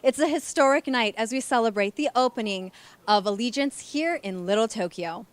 It's a historic night as we celebrate the opening of Allegiance here in Little Tokyo.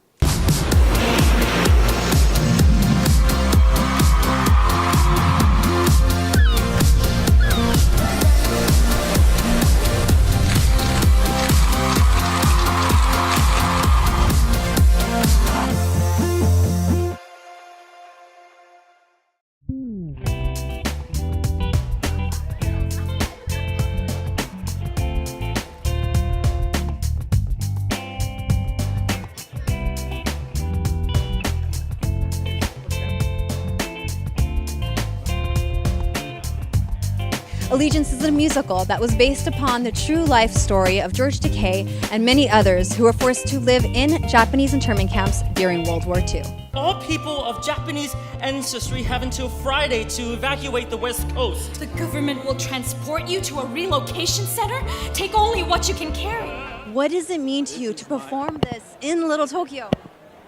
Allegiance is a musical that was based upon the true life story of George Takei and many others who were forced to live in Japanese internment camps during World War II. All people of Japanese ancestry have until Friday to evacuate the West Coast. The government will transport you to a relocation center? Take only what you can carry. What does it mean to you to perform this in Little Tokyo?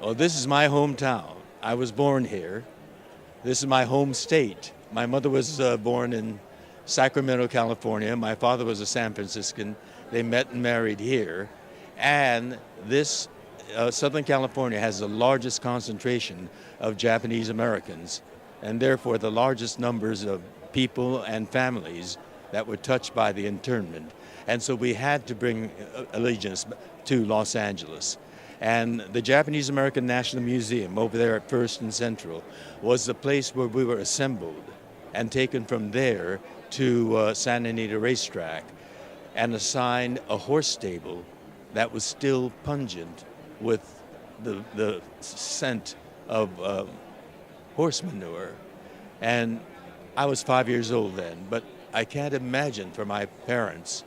Oh, this is my hometown. I was born here. This is my home state. My mother was born in Sacramento, California. My father was a San Franciscan. They met and married here. And this Southern California has the largest concentration of Japanese Americans, and therefore the largest numbers of people and families that were touched by the internment. And so we had to bring Allegiance to Los Angeles. And the Japanese American National Museum over there at First and Central was the place where we were assembled and taken from there to Santa Anita Racetrack and assigned a horse stable that was still pungent with the scent of horse manure. And I was 5 years old then, but I can't imagine for my parents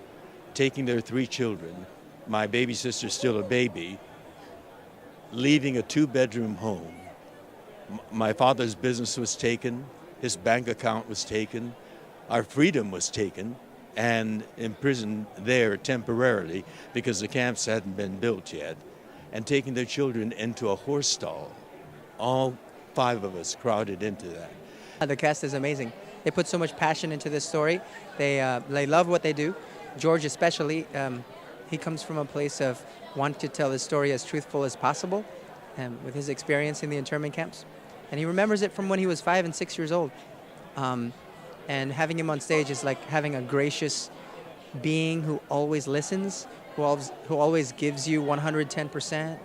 taking their 3 children, my baby sister still a baby, leaving a 2-bedroom home. My father's business was taken, his bank account was taken, our freedom was taken and imprisoned there temporarily because the camps hadn't been built yet, and taking their children into a horse stall. All 5 of us crowded into that. The cast is amazing. They put so much passion into this story. They love what they do. George especially, he comes from a place of wanting to tell his story as truthful as possible with his experience in the internment camps. And he remembers it from when he was 5 and 6 years old. And having him on stage is like having a gracious being who always listens, who always gives you 110%.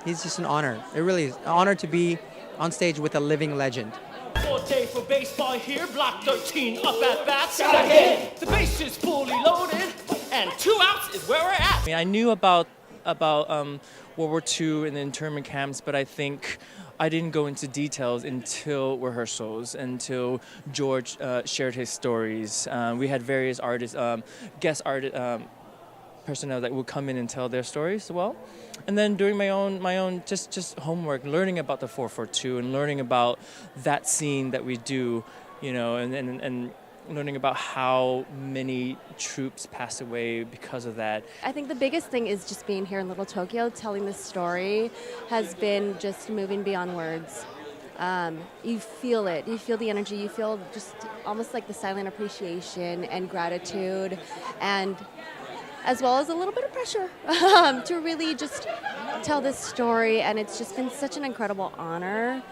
He's just an honor. It really is an honor to be on stage with a living legend. Dote for baseball here, block 13 up at bat. The base is fully loaded, and 2 outs is where we're at. I knew about World War II and the internment camps, but I think I didn't go into details until rehearsals, until George shared his stories. We had various artists, guest artists, personnel that would come in and tell their stories as well. And then doing my own just homework, learning about the 442 and learning about that scene that we do, you know, and learning about how many troops passed away because of that. I think the biggest thing is just being here in Little Tokyo, telling this story has been just moving beyond words. You feel it, you feel the energy, you feel just almost like the silent appreciation and gratitude, and as well as a little bit of pressure to really just tell this story. And it's just been such an incredible honor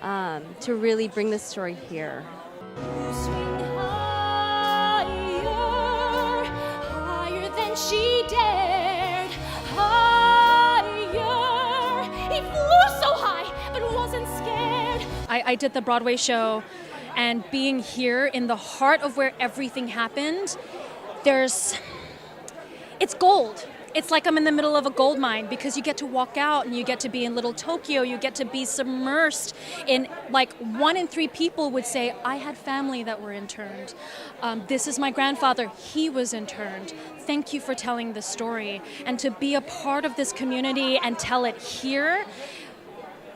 to really bring this story here. She dared higher. He flew so high, but wasn't scared. I did the Broadway show, and being here in the heart of where everything happened, it's gold. It's like I'm in the middle of a gold mine, because you get to walk out and you get to be in Little Tokyo. You get to be submersed in, like, 1 in 3 people would say, I had family that were interned. This is my grandfather. He was interned. Thank you for telling this story. And to be a part of this community and tell it here,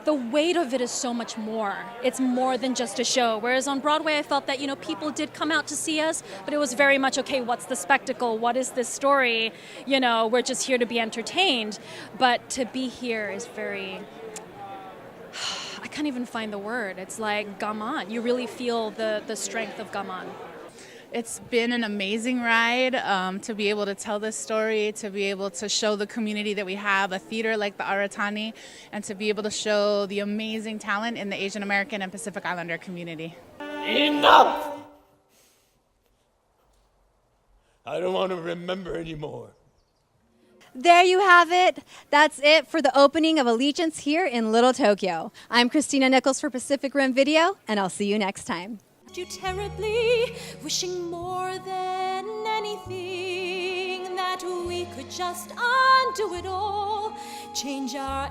the weight of it is so much more. It's more than just a show. Whereas on Broadway, I felt that, you know, people did come out to see us, but it was very much, okay, what's the spectacle? What is this story? You know, we're just here to be entertained. But to be here is very, I can't even find the word. It's like gaman. You really feel the strength of gaman. It's been an amazing ride to be able to tell this story, to be able to show the community that we have a theater like the Aratani, and to be able to show the amazing talent in the Asian American and Pacific Islander community. Enough! I don't want to remember anymore. There you have it. That's it for the opening of Allegiance here in Little Tokyo. I'm Kristina Nikols for Pacific Rim Video, and I'll see you next time. You terribly, wishing more than anything that we could just undo it all, change our